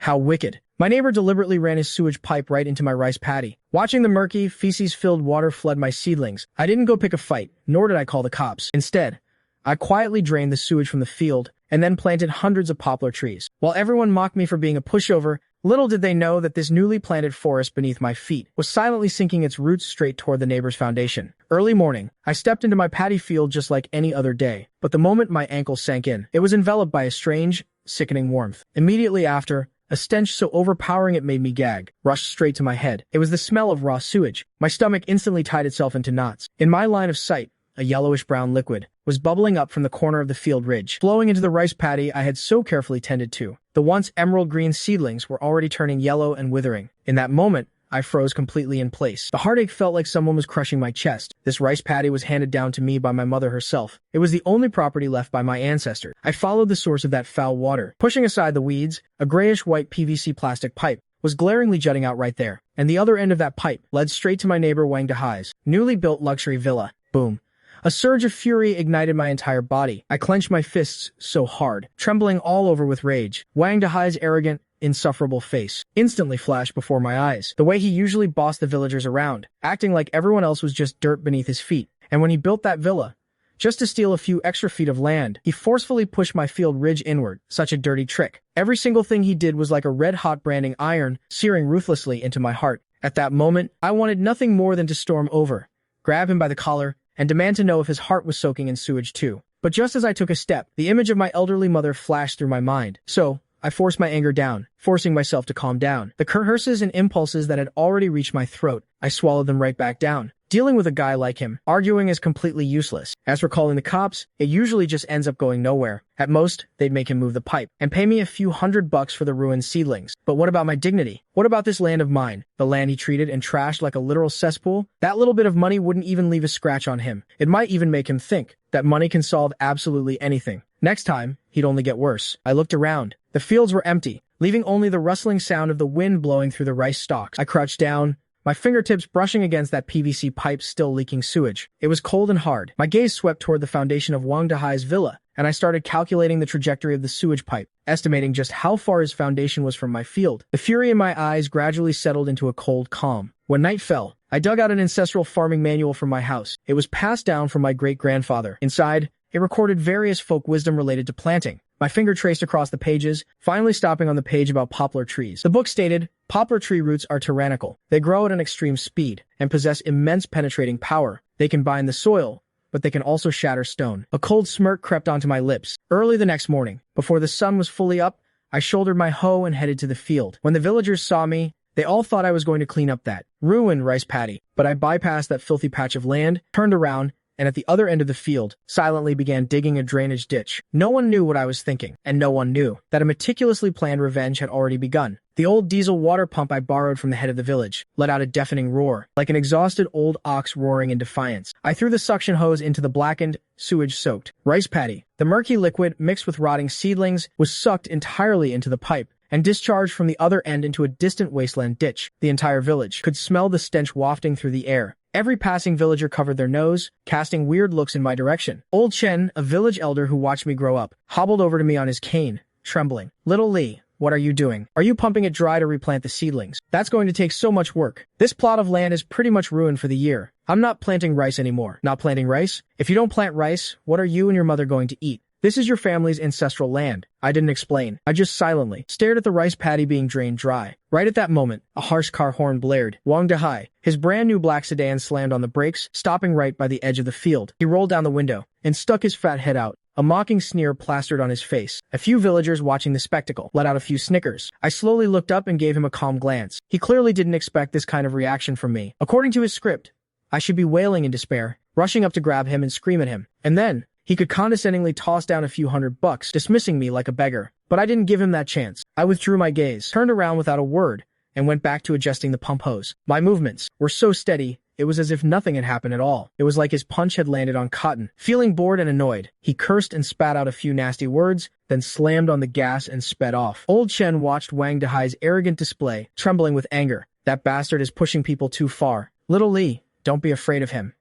How wicked. My neighbor deliberately ran his sewage pipe right into my rice paddy. Watching the murky, feces-filled water flood my seedlings, I didn't go pick a fight, nor did I call the cops. Instead, I quietly drained the sewage from the field and then planted hundreds of poplar trees. While everyone mocked me for being a pushover, little did they know that this newly planted forest beneath my feet was silently sinking its roots straight toward the neighbor's foundation. Early morning, I stepped into my paddy field just like any other day, but the moment my ankle sank in, it was enveloped by a strange, sickening warmth. Immediately after, a stench so overpowering it made me gag rushed straight to my head. It was the smell of raw sewage. My stomach instantly tied itself into knots. In my line of sight, a yellowish-brown liquid was bubbling up from the corner of the field ridge, flowing into the rice paddy I had so carefully tended to. The once emerald-green seedlings were already turning yellow and withering. In that moment, I froze completely in place. The heartache felt like someone was crushing my chest. This rice paddy was handed down to me by my mother herself. It was the only property left by my ancestor. I followed the source of that foul water. Pushing aside the weeds, a grayish-white PVC plastic pipe was glaringly jutting out right there, and the other end of that pipe led straight to my neighbor Wang Dahai's newly built luxury villa. Boom. A surge of fury ignited my entire body. I clenched my fists so hard, trembling all over with rage. Wang Dahai's arrogant, insufferable face instantly flashed before my eyes. The way he usually bossed the villagers around, acting like everyone else was just dirt beneath his feet. And when he built that villa, just to steal a few extra feet of land, he forcefully pushed my field ridge inward. Such a dirty trick. Every single thing he did was like a red-hot branding iron, searing ruthlessly into my heart. At that moment, I wanted nothing more than to storm over, grab him by the collar, and demand to know if his heart was soaking in sewage too. But just as I took a step, the image of my elderly mother flashed through my mind. So, I forced my anger down, forcing myself to calm down. The curses and impulses that had already reached my throat, I swallowed them right back down. Dealing with a guy like him, arguing is completely useless. As for calling the cops, it usually just ends up going nowhere. At most, they'd make him move the pipe and pay me a few $100 for the ruined seedlings. But what about my dignity? What about this land of mine? The land he treated and trashed like a literal cesspool? That little bit of money wouldn't even leave a scratch on him. It might even make him think that money can solve absolutely anything. Next time, he'd only get worse. I looked around. The fields were empty, leaving only the rustling sound of the wind blowing through the rice stalks. I crouched down, my fingertips brushing against that PVC pipe still leaking sewage. It was cold and hard. My gaze swept toward the foundation of Wang Dahai's villa, and I started calculating the trajectory of the sewage pipe, estimating just how far his foundation was from my field. The fury in my eyes gradually settled into a cold calm. When night fell, I dug out an ancestral farming manual from my house. It was passed down from my great-grandfather. Inside, it recorded various folk wisdom related to planting. My finger traced across the pages, finally stopping on the page about poplar trees. The book stated, poplar tree roots are tyrannical. They grow at an extreme speed and possess immense penetrating power. They can bind the soil, but they can also shatter stone. A cold smirk crept onto my lips. Early the next morning, before the sun was fully up, I shouldered my hoe and headed to the field. When the villagers saw me, they all thought I was going to clean up that ruined rice paddy. But I bypassed that filthy patch of land, turned around, and at the other end of the field, silently began digging a drainage ditch. No one knew what I was thinking, and no one knew that a meticulously planned revenge had already begun. The old diesel water pump I borrowed from the head of the village let out a deafening roar, like an exhausted old ox roaring in defiance. I threw the suction hose into the blackened, sewage-soaked rice paddy. The murky liquid, mixed with rotting seedlings, was sucked entirely into the pipe and discharged from the other end into a distant wasteland ditch. The entire village could smell the stench wafting through the air. Every passing villager covered their nose, casting weird looks in my direction. Old Chen, a village elder who watched me grow up, hobbled over to me on his cane, trembling. "Little Lee, what are you doing? Are you pumping it dry to replant the seedlings? That's going to take so much work. This plot of land is pretty much ruined for the year. I'm not planting rice anymore." "Not planting rice? If you don't plant rice, what are you and your mother going to eat? This is your family's ancestral land." I didn't explain. I just silently stared at the rice paddy being drained dry. Right at that moment, a harsh car horn blared. Wang Dahai, his brand new black sedan, slammed on the brakes, stopping right by the edge of the field. He rolled down the window and stuck his fat head out, a mocking sneer plastered on his face. A few villagers watching the spectacle let out a few snickers. I slowly looked up and gave him a calm glance. He clearly didn't expect this kind of reaction from me. According to his script, I should be wailing in despair, rushing up to grab him and scream at him. And then he could condescendingly toss down a few $100, dismissing me like a beggar. But I didn't give him that chance. I withdrew my gaze, turned around without a word, and went back to adjusting the pump hose. My movements were so steady, it was as if nothing had happened at all. It was like his punch had landed on cotton. Feeling bored and annoyed, he cursed and spat out a few nasty words, then slammed on the gas and sped off. Old Chen watched Wang Dahai's arrogant display, trembling with anger. "That bastard is pushing people too far. Little Lee, don't be afraid of him.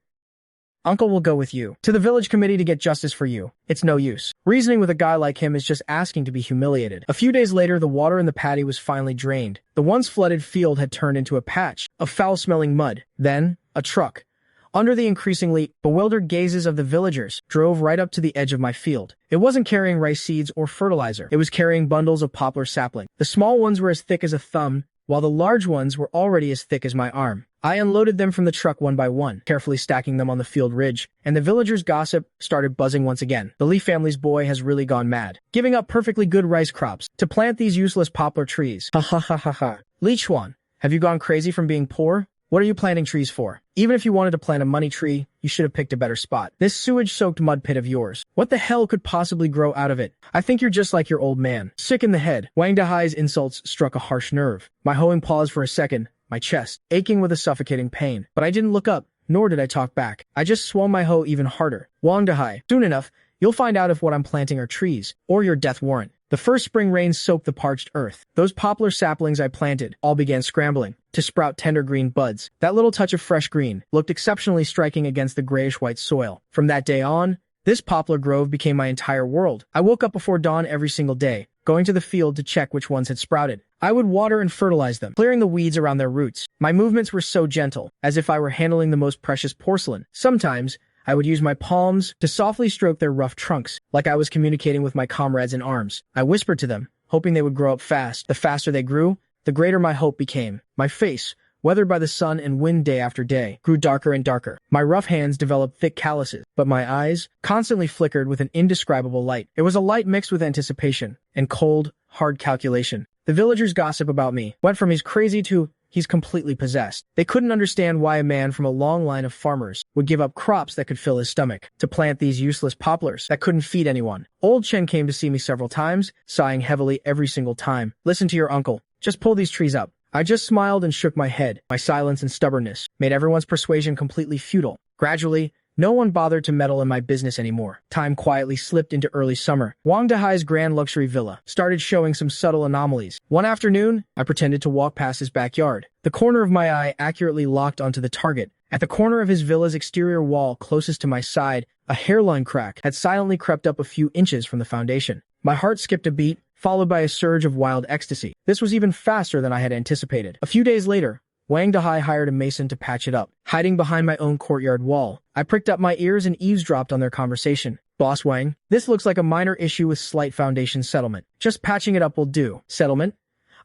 Uncle will go with you to the village committee to get justice for you. It's no use. Reasoning with a guy like him is just asking to be humiliated. A few days later, the water in the paddy was finally drained. The once flooded field had turned into a patch of foul-smelling mud. Then, a truck, under the increasingly bewildered gazes of the villagers, drove right up to the edge of my field. It wasn't carrying rice seeds or fertilizer. It was carrying bundles of poplar sapling. The small ones were as thick as a thumb, while the large ones were already as thick as my arm. I unloaded them from the truck one by one, carefully stacking them on the field ridge, and the villagers' gossip started buzzing once again. The Lee family's boy has really gone mad, giving up perfectly good rice crops to plant these useless poplar trees. Ha ha ha ha ha. Lee Chuan, have you gone crazy from being poor? What are you planting trees for? Even if you wanted to plant a money tree, you should have picked a better spot. This sewage-soaked mud pit of yours, what the hell could possibly grow out of it? I think you're just like your old man. Sick in the head. Wang Dahai's insults struck a harsh nerve. My hoeing paused for a second, my chest aching with a suffocating pain. But I didn't look up, nor did I talk back. I just swung my hoe even harder. Wang Dahai, soon enough, you'll find out if what I'm planting are trees, or your death warrant. The first spring rains soaked the parched earth. Those poplar saplings I planted all began scrambling to sprout tender green buds. That little touch of fresh green looked exceptionally striking against the grayish-white soil. From that day on, this poplar grove became my entire world. I woke up before dawn every single day, going to the field to check which ones had sprouted. I would water and fertilize them, clearing the weeds around their roots. My movements were so gentle, as if I were handling the most precious porcelain. Sometimes, I would use my palms to softly stroke their rough trunks, like I was communicating with my comrades in arms. I whispered to them, hoping they would grow up fast. The faster they grew, the greater my hope became. My face, weathered by the sun and wind day after day, grew darker and darker. My rough hands developed thick calluses, but my eyes constantly flickered with an indescribable light. It was a light mixed with anticipation and cold, hard calculation. The villagers' gossip about me went from he's crazy to he's completely possessed. They couldn't understand why a man from a long line of farmers would give up crops that could fill his stomach to plant these useless poplars that couldn't feed anyone. Old Chen came to see me several times, sighing heavily every single time. Listen to your uncle. Just pull these trees up. I just smiled and shook my head. My silence and stubbornness made everyone's persuasion completely futile. Gradually, no one bothered to meddle in my business anymore. Time quietly slipped into early summer. Wang Dahai's grand luxury villa started showing some subtle anomalies. One afternoon, I pretended to walk past his backyard. The corner of my eye accurately locked onto the target. At the corner of his villa's exterior wall closest to my side, a hairline crack had silently crept up a few inches from the foundation. My heart skipped a beat, followed by a surge of wild ecstasy. This was even faster than I had anticipated. A few days later, Wang Dahai hired a mason to patch it up. Hiding behind my own courtyard wall, I pricked up my ears and eavesdropped on their conversation. Boss Wang, this looks like a minor issue with slight foundation settlement. Just patching it up will do. Settlement?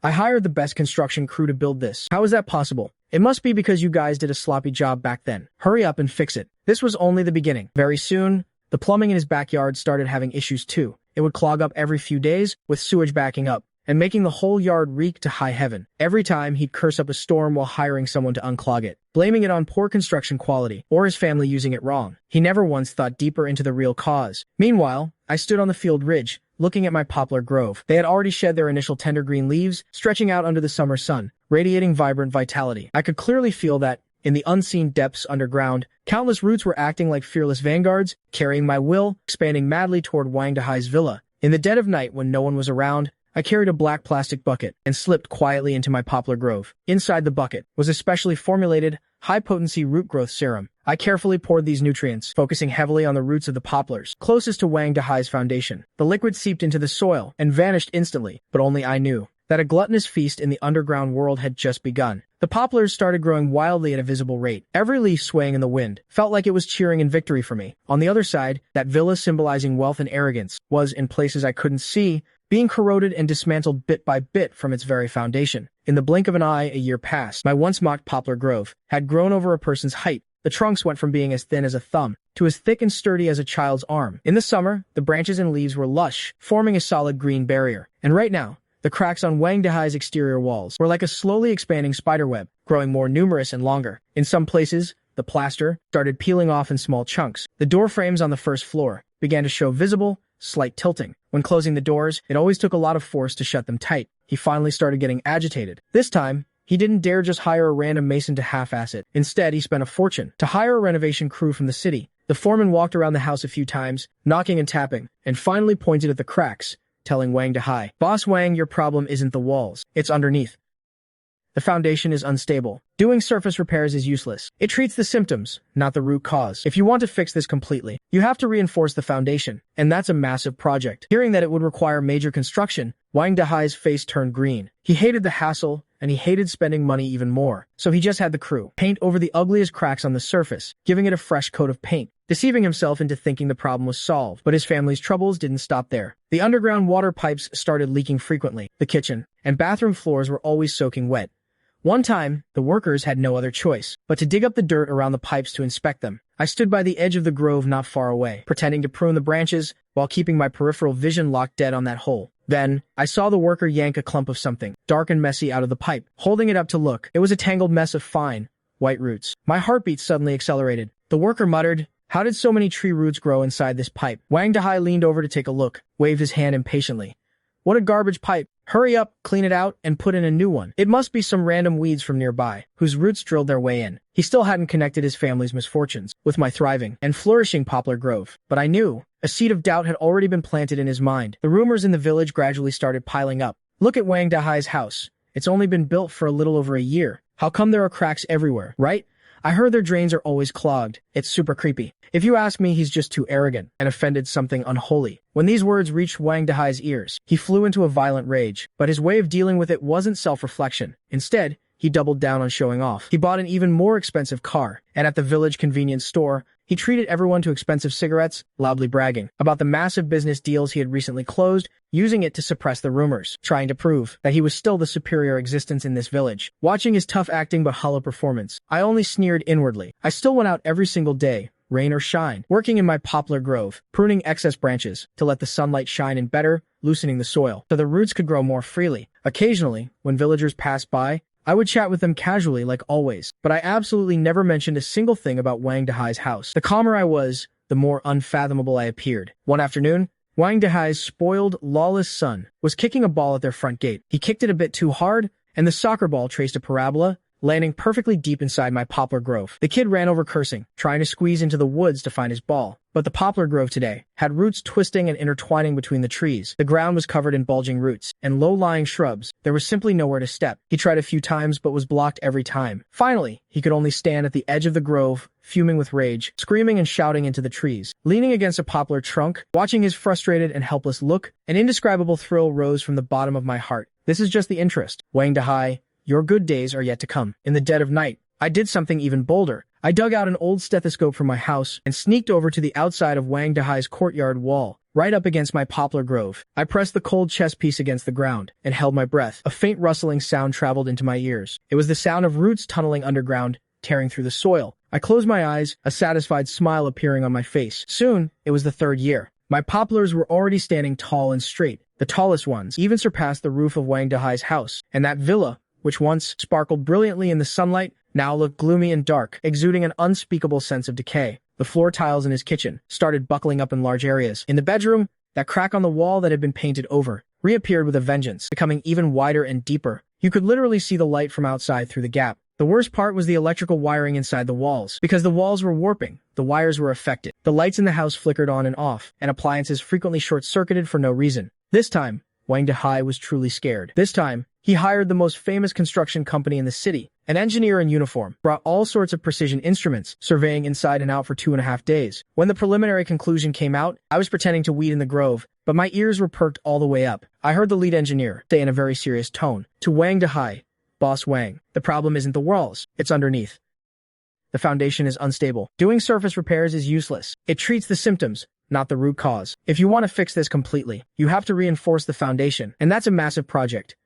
I hired the best construction crew to build this. How is that possible? It must be because you guys did a sloppy job back then. Hurry up and fix it. This was only the beginning. Very soon, the plumbing in his backyard started having issues too. It would clog up every few days, with sewage backing up and making the whole yard reek to high heaven. Every time, he'd curse up a storm while hiring someone to unclog it, blaming it on poor construction quality or his family using it wrong. He never once thought deeper into the real cause. Meanwhile, I stood on the field ridge, looking at my poplar grove. They had already shed their initial tender green leaves, stretching out under the summer sun, radiating vibrant vitality. I could clearly feel that, in the unseen depths underground, countless roots were acting like fearless vanguards, carrying my will, expanding madly toward Wang Dahai's villa. In the dead of night, when no one was around, I carried a black plastic bucket and slipped quietly into my poplar grove. Inside the bucket was a specially formulated, high-potency root growth serum. I carefully poured these nutrients, focusing heavily on the roots of the poplars, closest to Wang Dahai's foundation. The liquid seeped into the soil and vanished instantly, but only I knew that a gluttonous feast in the underground world had just begun. The poplars started growing wildly at a visible rate. Every leaf swaying in the wind felt like it was cheering in victory for me. On the other side, that villa symbolizing wealth and arrogance was, in places I couldn't see, being corroded and dismantled bit by bit from its very foundation. In the blink of an eye, a year passed. My once mocked poplar grove had grown over a person's height. The trunks went from being as thin as a thumb to as thick and sturdy as a child's arm. In the summer, the branches and leaves were lush, forming a solid green barrier. And right now, the cracks on Wang Dahai's exterior walls were like a slowly expanding spiderweb, growing more numerous and longer. In some places, the plaster started peeling off in small chunks. The door frames on the first floor began to show visible, slight tilting. When closing the doors, it always took a lot of force to shut them tight. He finally started getting agitated. This time, he didn't dare just hire a random mason to half-ass it. Instead, he spent a fortune to hire a renovation crew from the city. The foreman walked around the house a few times, knocking and tapping, and finally pointed at the cracks, telling Wang Dahai, "Boss Wang, your problem isn't the walls. It's underneath. The foundation is unstable. Doing surface repairs is useless. It treats the symptoms, not the root cause. If you want to fix this completely, you have to reinforce the foundation, and that's a massive project. Hearing that it would require major construction, Wang Dahai's face turned green. He hated the hassle, and he hated spending money even more. So he just had the crew paint over the ugliest cracks on the surface, giving it a fresh coat of paint, deceiving himself into thinking the problem was solved. But his family's troubles didn't stop there. The underground water pipes started leaking frequently. The kitchen and bathroom floors were always soaking wet. One time, the workers had no other choice but to dig up the dirt around the pipes to inspect them. I stood by the edge of the grove not far away, pretending to prune the branches while keeping my peripheral vision locked dead on that hole. Then, I saw the worker yank a clump of something, dark and messy, out of the pipe. Holding it up to look, it was a tangled mess of fine, white roots. My heartbeat suddenly accelerated. The worker muttered, "How did so many tree roots grow inside this pipe?" Wang Dahai leaned over to take a look, waved his hand impatiently. "What a garbage pipe. Hurry up, clean it out, and put in a new one. It must be some random weeds from nearby, whose roots drilled their way in." He still hadn't connected his family's misfortunes with my thriving and flourishing poplar grove. But I knew. A seed of doubt had already been planted in his mind. The rumors in the village gradually started piling up. Look at Wang Dahai's house. It's only been built for a little over a year. How come there are cracks everywhere, right? I heard their drains are always clogged. It's super creepy. If you ask me, he's just too arrogant and offended something unholy. When these words reached Wang Dahai's ears, he flew into a violent rage. But his way of dealing with it wasn't self-reflection. Instead, he doubled down on showing off. He bought an even more expensive car, and at the village convenience store, he treated everyone to expensive cigarettes, loudly bragging about the massive business deals he had recently closed, using it to suppress the rumors, trying to prove that he was still the superior existence in this village. Watching his tough acting but hollow performance, I only sneered inwardly. I still went out every single day, rain or shine, working in my poplar grove, pruning excess branches to let the sunlight shine in better, loosening the soil so the roots could grow more freely. Occasionally, when villagers passed by, I would chat with them casually like always, but I absolutely never mentioned a single thing about Wang Dahai's house. The calmer I was, the more unfathomable I appeared. One afternoon, Wang Dahai's spoiled, lawless son was kicking a ball at their front gate. He kicked it a bit too hard, and the soccer ball traced a parabola, landing perfectly deep inside my poplar grove. The kid ran over cursing, trying to squeeze into the woods to find his ball. But the poplar grove today had roots twisting and intertwining between the trees. The ground was covered in bulging roots and low-lying shrubs. There was simply nowhere to step. He tried a few times but was blocked every time. Finally, he could only stand at the edge of the grove, fuming with rage, screaming and shouting into the trees. Leaning against a poplar trunk, watching his frustrated and helpless look, an indescribable thrill rose from the bottom of my heart. This is just the interest. Wang Dahai, your good days are yet to come. In the dead of night, I did something even bolder. I dug out an old stethoscope from my house and sneaked over to the outside of Wang Dahai's courtyard wall, right up against my poplar grove. I pressed the cold chess piece against the ground and held my breath. A faint rustling sound traveled into my ears. It was the sound of roots tunneling underground, tearing through the soil. I closed my eyes, a satisfied smile appearing on my face. Soon, it was the third year. My poplars were already standing tall and straight. The tallest ones even surpassed the roof of Wang Dahai's house, and that villa, which once sparkled brilliantly in the sunlight, now looked gloomy and dark, exuding an unspeakable sense of decay. The floor tiles in his kitchen started buckling up in large areas. In the bedroom, that crack on the wall that had been painted over reappeared with a vengeance, becoming even wider and deeper. You could literally see the light from outside through the gap. The worst part was the electrical wiring inside the walls. Because the walls were warping, the wires were affected. The lights in the house flickered on and off, and appliances frequently short-circuited for no reason. This time, Wang Dahai was truly scared. This time, he hired the most famous construction company in the city. An engineer in uniform brought all sorts of precision instruments, surveying inside and out for 2.5 days. When the preliminary conclusion came out, I was pretending to weed in the grove, but my ears were perked all the way up. I heard the lead engineer say in a very serious tone to Wang Dahai, "Boss Wang, the problem isn't the walls, it's underneath. The foundation is unstable. Doing surface repairs is useless. It treats the symptoms, not the root cause. If you want to fix this completely, you have to reinforce the foundation, and that's a massive project."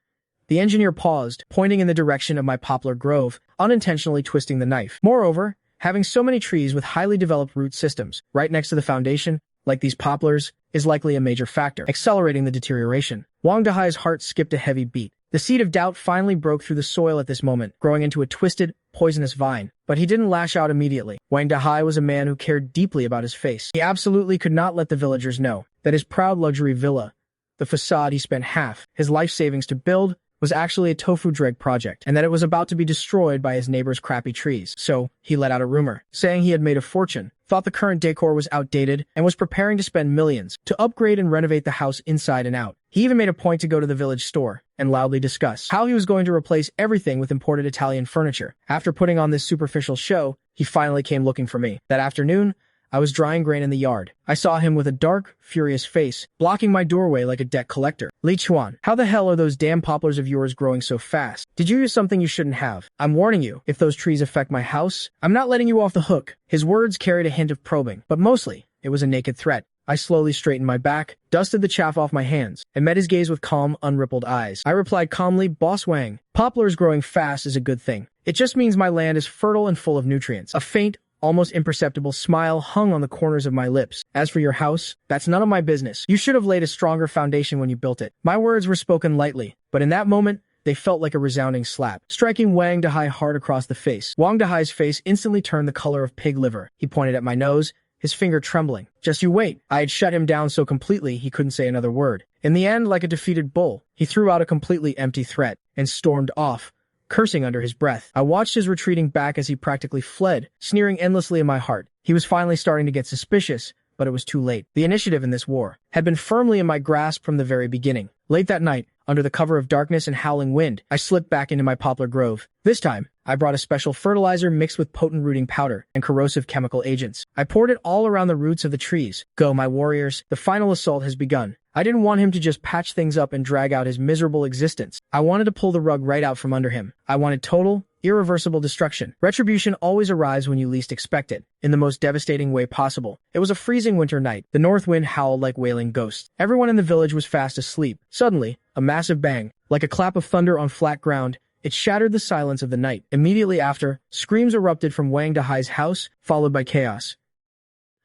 The engineer paused, pointing in the direction of my poplar grove, unintentionally twisting the knife. Moreover, having so many trees with highly developed root systems right next to the foundation, like these poplars, is likely a major factor, accelerating the deterioration. Wang Dahai's heart skipped a heavy beat. The seed of doubt finally broke through the soil at this moment, growing into a twisted, poisonous vine. But he didn't lash out immediately. Wang Dahai was a man who cared deeply about his face. He absolutely could not let the villagers know that his proud luxury villa, the facade he spent half his life savings to build, was actually a tofu dreg project, and that it was about to be destroyed by his neighbor's crappy trees. So, he let out a rumor, saying he had made a fortune, thought the current decor was outdated, and was preparing to spend millions to upgrade and renovate the house inside and out. He even made a point to go to the village store and loudly discuss how he was going to replace everything with imported Italian furniture. After putting on this superficial show, he finally came looking for me. That afternoon, I was drying grain in the yard. I saw him with a dark, furious face, blocking my doorway like a debt collector. Li Chuan, how the hell are those damn poplars of yours growing so fast? Did you use something you shouldn't have? I'm warning you, if those trees affect my house, I'm not letting you off the hook. His words carried a hint of probing, but mostly, it was a naked threat. I slowly straightened my back, dusted the chaff off my hands, and met his gaze with calm, unrippled eyes. I replied calmly, Boss Wang, poplars growing fast is a good thing. It just means my land is fertile and full of nutrients. A faint, almost imperceptible smile hung on the corners of my lips. As for your house, that's none of my business. You should have laid a stronger foundation when you built it. My words were spoken lightly, but in that moment, they felt like a resounding slap, striking Wang Dahai hard across the face. Wang Dahai's face instantly turned the color of pig liver. He pointed at my nose, his finger trembling. Just you wait. I had shut him down so completely he couldn't say another word. In the end, like a defeated bull, he threw out a completely empty threat and stormed off, cursing under his breath. I watched his retreating back as he practically fled, sneering endlessly in my heart. He was finally starting to get suspicious, but it was too late. The initiative in this war had been firmly in my grasp from the very beginning. Late that night, under the cover of darkness and howling wind, I slipped back into my poplar grove. This time, I brought a special fertilizer mixed with potent rooting powder and corrosive chemical agents. I poured it all around the roots of the trees. Go, my warriors, the final assault has begun. I didn't want him to just patch things up and drag out his miserable existence. I wanted to pull the rug right out from under him. I wanted total, irreversible destruction. Retribution always arrives when you least expect it, in the most devastating way possible. It was a freezing winter night. The north wind howled like wailing ghosts. Everyone in the village was fast asleep. Suddenly, a massive bang, like a clap of thunder on flat ground, it shattered the silence of the night. Immediately after, screams erupted from Wang Dahai's house, followed by chaos.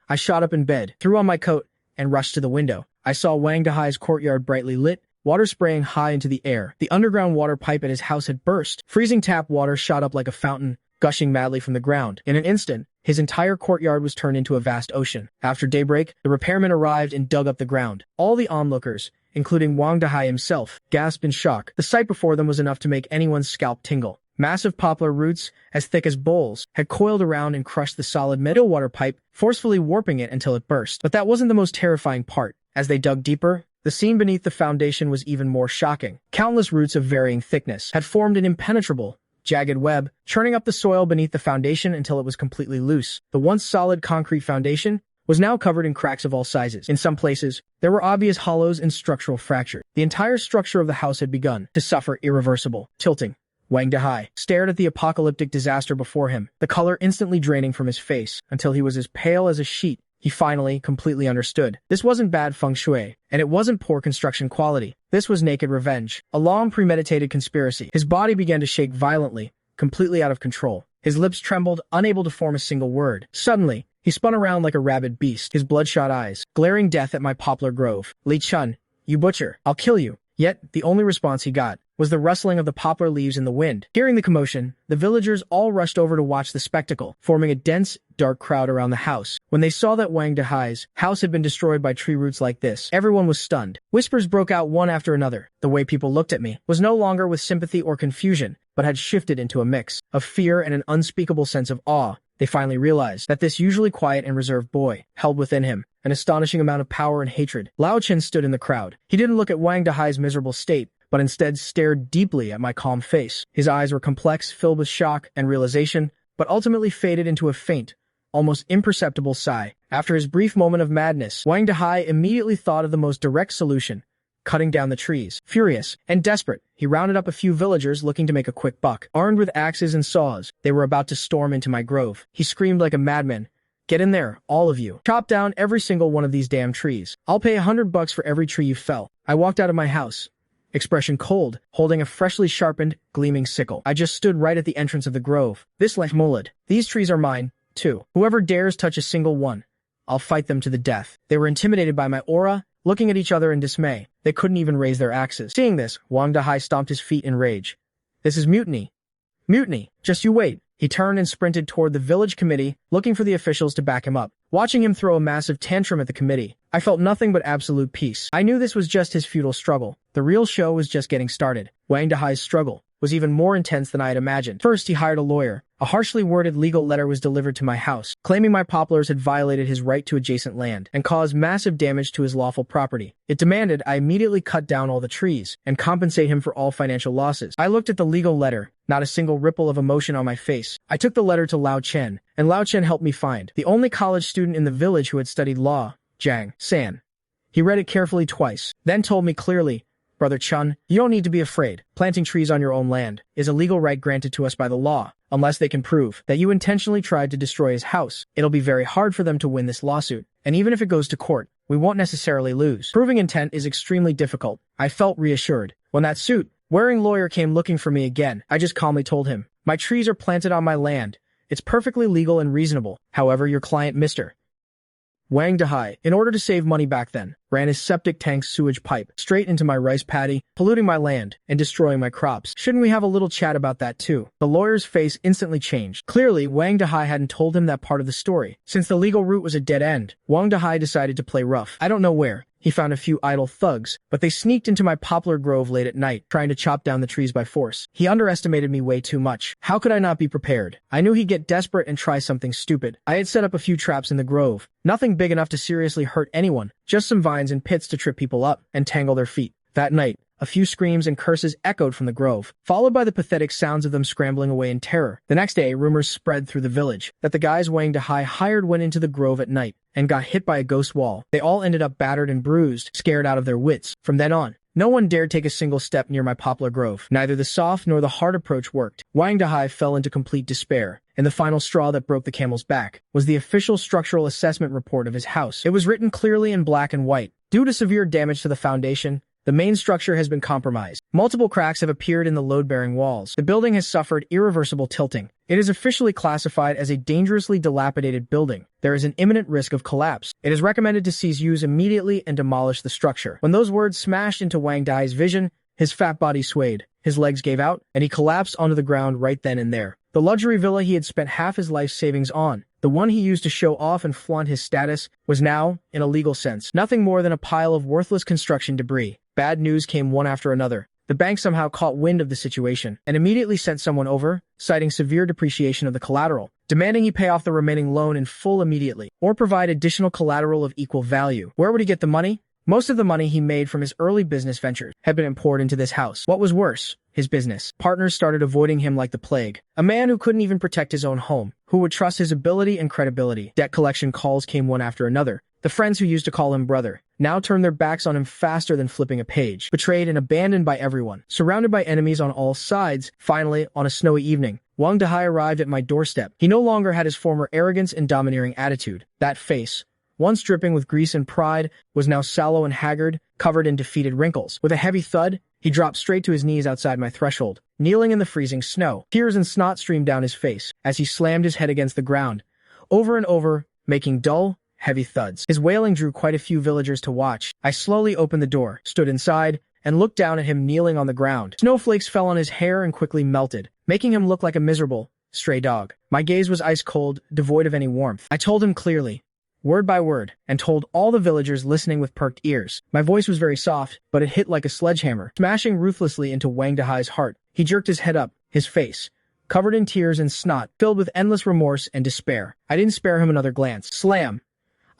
I shot up in bed, threw on my coat, and rushed to the window. I saw Wang Dahai's courtyard brightly lit, water spraying high into the air. The underground water pipe at his house had burst. Freezing tap water shot up like a fountain, gushing madly from the ground. In an instant, his entire courtyard was turned into a vast ocean. After daybreak, the repairmen arrived and dug up the ground. All the onlookers, including Wang Dahai himself, gasped in shock. The sight before them was enough to make anyone's scalp tingle. Massive poplar roots, as thick as bowls, had coiled around and crushed the solid metal water pipe, forcefully warping it until it burst. But that wasn't the most terrifying part. As they dug deeper, the scene beneath the foundation was even more shocking. Countless roots of varying thickness had formed an impenetrable, jagged web, churning up the soil beneath the foundation until it was completely loose. The once solid concrete foundation was now covered in cracks of all sizes. In some places, there were obvious hollows and structural fractures. The entire structure of the house had begun to suffer irreversible tilting. Wang Dahai stared at the apocalyptic disaster before him, the color instantly draining from his face until he was as pale as a sheet. He finally completely understood. This wasn't bad feng shui, and it wasn't poor construction quality. This was naked revenge, a long premeditated conspiracy. His body began to shake violently, completely out of control. His lips trembled, unable to form a single word. Suddenly, he spun around like a rabid beast, his bloodshot eyes glaring death at my poplar grove. Li Chun, you butcher, I'll kill you. Yet, the only response he got was the rustling of the poplar leaves in the wind. Hearing the commotion, the villagers all rushed over to watch the spectacle, forming a dense, dark crowd around the house. When they saw that Wang Dahai's house had been destroyed by tree roots like this, everyone was stunned. Whispers broke out one after another. The way people looked at me was no longer with sympathy or confusion, but had shifted into a mix of fear and an unspeakable sense of awe. They finally realized that this usually quiet and reserved boy held within him an astonishing amount of power and hatred. Lao Chen stood in the crowd. He didn't look at Wang Dahai's miserable state, but instead stared deeply at my calm face. His eyes were complex, filled with shock and realization, but ultimately faded into a faint, almost imperceptible sigh. After his brief moment of madness, Wang Dahai immediately thought of the most direct solution: cutting down the trees. Furious and desperate, he rounded up a few villagers looking to make a quick buck. Armed with axes and saws, they were about to storm into my grove. He screamed like a madman, "Get in there, all of you. Chop down every single one of these damn trees. I'll pay $100 for every tree you fell." I walked out of my house, expression cold, holding a freshly sharpened, gleaming sickle. I just stood right at the entrance of the grove. This left mulad. These trees are mine, too. Whoever dares touch a single one, I'll fight them to the death. They were intimidated by my aura, looking at each other in dismay. They couldn't even raise their axes. Seeing this, Wang Dahai stomped his feet in rage. "This is mutiny. Mutiny. Just you wait." He turned and sprinted toward the village committee, looking for the officials to back him up. Watching him throw a massive tantrum at the committee, I felt nothing but absolute peace. I knew this was just his futile struggle, The real show was just getting started. Wang Dahai's struggle was even more intense than I had imagined. First, he hired a lawyer. A harshly worded legal letter was delivered to my house, claiming my poplars had violated his right to adjacent land and caused massive damage to his lawful property. It demanded I immediately cut down all the trees and compensate him for all financial losses. I looked at the legal letter, not a single ripple of emotion on my face. I took the letter to Lao Chen, and Lao Chen helped me find the only college student in the village who had studied law, Jiang San. He read it carefully twice, then told me clearly, "Brother Chun, you don't need to be afraid. Planting trees on your own land is a legal right granted to us by the law. Unless they can prove that you intentionally tried to destroy his house, it'll be very hard for them to win this lawsuit. And even if it goes to court, we won't necessarily lose. Proving intent is extremely difficult." I felt reassured. When that suit-wearing lawyer came looking for me again, I just calmly told him, "My trees are planted on my land. It's perfectly legal and reasonable. However, your client, Mr. Wang Dahai, in order to save money back then, ran his septic tank sewage pipe straight into my rice paddy, polluting my land and destroying my crops. Shouldn't we have a little chat about that too?" The lawyer's face instantly changed. Clearly, Wang Dahai hadn't told him that part of the story. Since the legal route was a dead end, Wang Dahai decided to play rough. I don't know where. He found a few idle thugs, but they sneaked into my poplar grove late at night, trying to chop down the trees by force. He underestimated me way too much. How could I not be prepared? I knew he'd get desperate and try something stupid. I had set up a few traps in the grove. Nothing big enough to seriously hurt anyone, just some vines and pits to trip people up and tangle their feet. That night, a few screams and curses echoed from the grove, followed by the pathetic sounds of them scrambling away in terror. The next day, rumors spread through the village that the guys Wang Dahai hired went into the grove at night and got hit by a ghost wall. They all ended up battered and bruised, scared out of their wits. From then on, no one dared take a single step near my poplar grove. Neither the soft nor the hard approach worked. Wang Dahai fell into complete despair, and the final straw that broke the camel's back was the official structural assessment report of his house. It was written clearly in black and white. Due to severe damage to the foundation, the main structure has been compromised. Multiple cracks have appeared in the load-bearing walls. The building has suffered irreversible tilting. It is officially classified as a dangerously dilapidated building. There is an imminent risk of collapse. It is recommended to cease use immediately and demolish the structure. When those words smashed into Wang Dai's vision, his fat body swayed, his legs gave out, and he collapsed onto the ground right then and there. The luxury villa he had spent half his life savings on, the one he used to show off and flaunt his status, was now, in a legal sense, nothing more than a pile of worthless construction debris. Bad news came one after another. The bank somehow caught wind of the situation and immediately sent someone over, citing severe depreciation of the collateral, demanding he pay off the remaining loan in full immediately, or provide additional collateral of equal value. Where would he get the money? Most of the money he made from his early business ventures had been poured into this house. What was worse, his business partners started avoiding him like the plague. A man who couldn't even protect his own home, who would trust his ability and credibility. Debt collection calls came one after another. The friends who used to call him brother now turned their backs on him faster than flipping a page. Betrayed and abandoned by everyone, surrounded by enemies on all sides, finally, on a snowy evening, Wang Dahai arrived at my doorstep. He no longer had his former arrogance and domineering attitude. That face, once dripping with grease and pride, was now sallow and haggard, covered in defeated wrinkles. With a heavy thud, he dropped straight to his knees outside my threshold, kneeling in the freezing snow. Tears and snot streamed down his face as he slammed his head against the ground, over and over, making dull, heavy thuds. His wailing drew quite a few villagers to watch. I slowly opened the door, stood inside, and looked down at him kneeling on the ground. Snowflakes fell on his hair and quickly melted, making him look like a miserable, stray dog. My gaze was ice cold, devoid of any warmth. I told him clearly, word by word, and told all the villagers listening with perked ears. My voice was very soft, but it hit like a sledgehammer, smashing ruthlessly into Wang Dahai's heart. He jerked his head up, his face, covered in tears and snot, filled with endless remorse and despair. I didn't spare him another glance. Slam!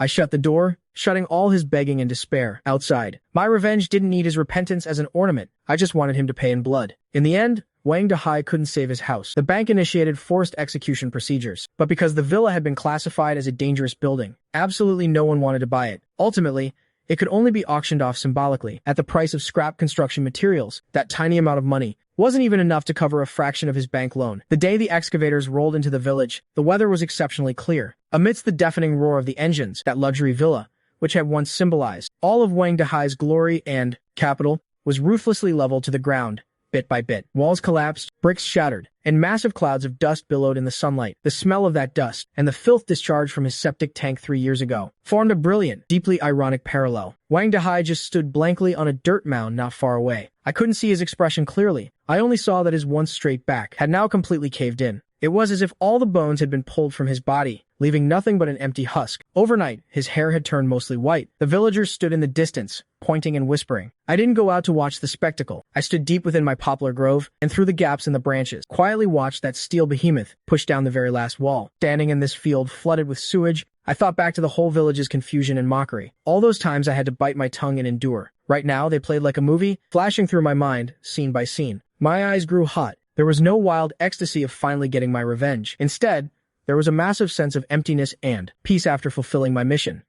I shut the door, shutting all his begging and despair outside. My revenge didn't need his repentance as an ornament. I just wanted him to pay in blood. In the end, Wang Dahai couldn't save his house. The bank initiated forced execution procedures, but because the villa had been classified as a dangerous building, absolutely no one wanted to buy it. Ultimately, it could only be auctioned off symbolically at the price of scrap construction materials. That tiny amount of money wasn't even enough to cover a fraction of his bank loan. The day the excavators rolled into the village, the weather was exceptionally clear. Amidst the deafening roar of the engines, that luxury villa, which had once symbolized all of Wang Dahai's glory and capital, was ruthlessly leveled to the ground, bit by bit. Walls collapsed, bricks shattered, and massive clouds of dust billowed in the sunlight. The smell of that dust, and the filth discharged from his septic tank 3 years ago, formed a brilliant, deeply ironic parallel. Wang Dahai just stood blankly on a dirt mound not far away. I couldn't see his expression clearly, I only saw that his once straight back had now completely caved in. It was as if all the bones had been pulled from his body, leaving nothing but an empty husk. Overnight, his hair had turned mostly white. The villagers stood in the distance, pointing and whispering. I didn't go out to watch the spectacle. I stood deep within my poplar grove, and through the gaps in the branches, quietly watched that steel behemoth push down the very last wall. Standing in this field flooded with sewage, I thought back to the whole village's confusion and mockery. All those times I had to bite my tongue and endure. Right now, they played like a movie, flashing through my mind, scene by scene. My eyes grew hot. There was no wild ecstasy of finally getting my revenge. Instead, there was a massive sense of emptiness and peace after fulfilling my mission.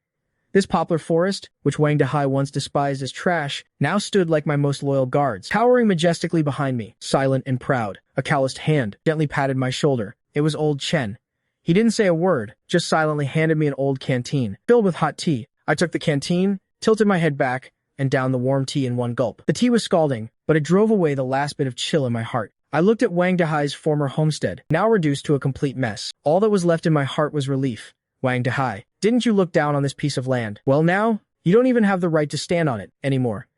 This poplar forest, which Wang Dahai once despised as trash, now stood like my most loyal guards, towering majestically behind me, silent and proud. A calloused hand gently patted my shoulder. It was old Chen. He didn't say a word, just silently handed me an old canteen, filled with hot tea. I took the canteen, tilted my head back, and downed the warm tea in one gulp. The tea was scalding, but it drove away the last bit of chill in my heart. I looked at Wang Dahai's former homestead, now reduced to a complete mess. All that was left in my heart was relief. Wang Dahai, didn't you look down on this piece of land? Well now, you don't even have the right to stand on it anymore.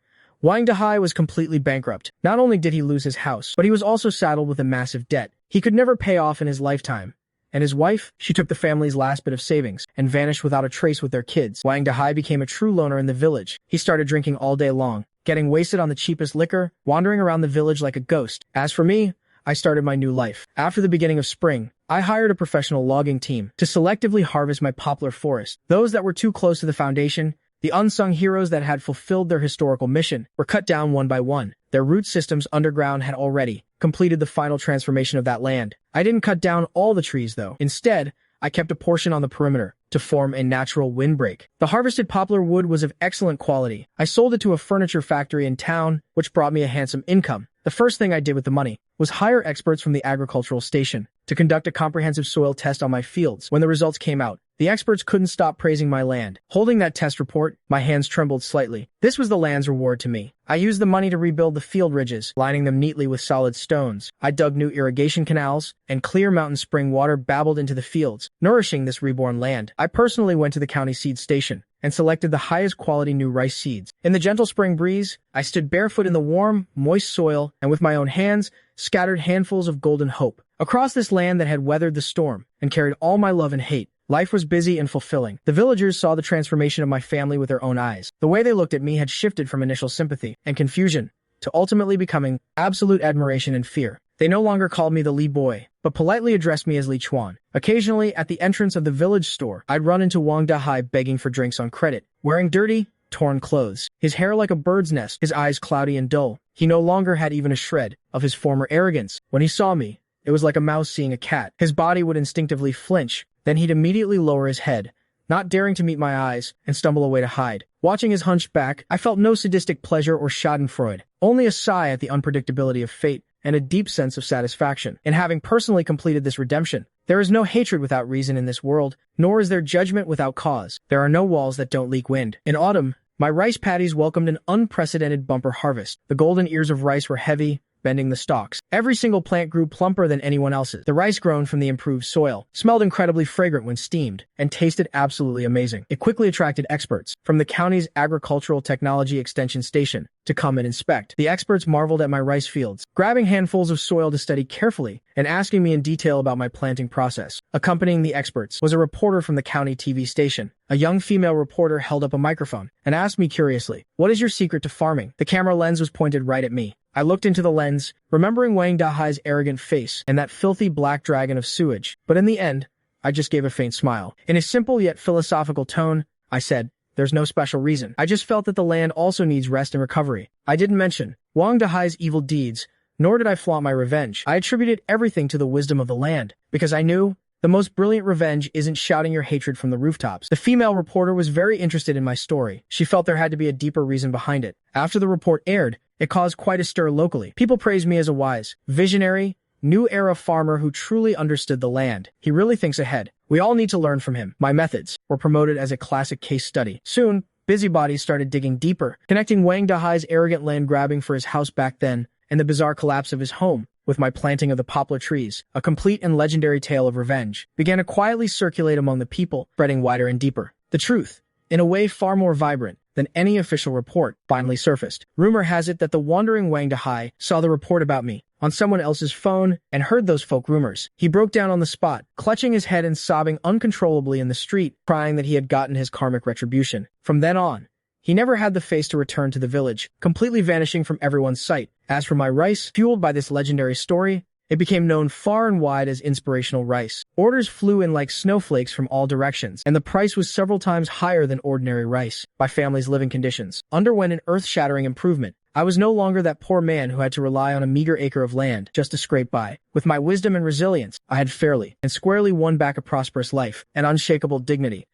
Wang Dahai was completely bankrupt. Not only did he lose his house, but he was also saddled with a massive debt he could never pay off in his lifetime. And his wife, she took the family's last bit of savings and vanished without a trace with their kids. Wang Dahai became a true loner in the village. He started drinking all day long, getting wasted on the cheapest liquor, wandering around the village like a ghost. As for me, I started my new life. After the beginning of spring, I hired a professional logging team to selectively harvest my poplar forest. Those that were too close to the foundation, the unsung heroes that had fulfilled their historical mission, were cut down one by one. Their root systems underground had already completed the final transformation of that land. I didn't cut down all the trees, though. Instead, I kept a portion on the perimeter to form a natural windbreak. The harvested poplar wood was of excellent quality. I sold it to a furniture factory in town, which brought me a handsome income. The first thing I did with the money was hire experts from the agricultural station to conduct a comprehensive soil test on my fields. When the results came out, the experts couldn't stop praising my land. Holding that test report, my hands trembled slightly. This was the land's reward to me. I used the money to rebuild the field ridges, lining them neatly with solid stones. I dug new irrigation canals, and clear mountain spring water babbled into the fields, nourishing this reborn land. I personally went to the county seed station and selected the highest quality new rice seeds. In the gentle spring breeze, I stood barefoot in the warm, moist soil, and with my own hands, scattered handfuls of golden hope. Across this land that had weathered the storm and carried all my love and hate, life was busy and fulfilling. The villagers saw the transformation of my family with their own eyes. The way they looked at me had shifted from initial sympathy and confusion to ultimately becoming absolute admiration and fear. They no longer called me the Li boy, but politely addressed me as Li Chuan. Occasionally, at the entrance of the village store, I'd run into Wang Dahai begging for drinks on credit, wearing dirty, torn clothes, his hair like a bird's nest, his eyes cloudy and dull. He no longer had even a shred of his former arrogance. When he saw me, it was like a mouse seeing a cat. His body would instinctively flinch, then he'd immediately lower his head, not daring to meet my eyes, and stumble away to hide. Watching his hunched back, I felt no sadistic pleasure or schadenfreude, only a sigh at the unpredictability of fate and a deep sense of satisfaction in having personally completed this redemption. There is no hatred without reason in this world, nor is there judgment without cause. There are no walls that don't leak wind. In autumn, my rice paddies welcomed an unprecedented bumper harvest. The golden ears of rice were heavy, bending the stalks. Every single plant grew plumper than anyone else's. The rice grown from the improved soil smelled incredibly fragrant when steamed and tasted absolutely amazing. It quickly attracted experts from the county's agricultural technology extension station to come and inspect. The experts marveled at my rice fields, grabbing handfuls of soil to study carefully and asking me in detail about my planting process. Accompanying the experts was a reporter from the county TV station. A young female reporter held up a microphone and asked me curiously, "What is your secret to farming?" The camera lens was pointed right at me. I looked into the lens, remembering Wang Dahai's arrogant face and that filthy black dragon of sewage. But in the end, I just gave a faint smile. In a simple yet philosophical tone, I said, "There's no special reason. I just felt that the land also needs rest and recovery." I didn't mention Wang Dahai's evil deeds, nor did I flaunt my revenge. I attributed everything to the wisdom of the land, because I knew the most brilliant revenge isn't shouting your hatred from the rooftops. The female reporter was very interested in my story. She felt there had to be a deeper reason behind it. After the report aired, it caused quite a stir locally. People praised me as a wise, visionary, new-era farmer who truly understood the land. He really thinks ahead. We all need to learn from him. My methods were promoted as a classic case study. Soon, busybodies started digging deeper, connecting Wang Dahai's arrogant land grabbing for his house back then and the bizarre collapse of his home with my planting of the poplar trees. A complete and legendary tale of revenge began to quietly circulate among the people, spreading wider and deeper. The truth, in a way far more vibrant than any official report, finally surfaced. Rumor has it that the wandering Wang Dahai saw the report about me on someone else's phone and heard those folk rumors. He broke down on the spot, clutching his head and sobbing uncontrollably in the street, crying that he had gotten his karmic retribution. From then on, he never had the face to return to the village, completely vanishing from everyone's sight. As for my rice, fueled by this legendary story, it became known far and wide as inspirational rice. Orders flew in like snowflakes from all directions, and the price was several times higher than ordinary rice. My family's living conditions underwent an earth-shattering improvement. I was no longer that poor man who had to rely on a meager acre of land just to scrape by. With my wisdom and resilience, I had fairly and squarely won back a prosperous life and unshakable dignity.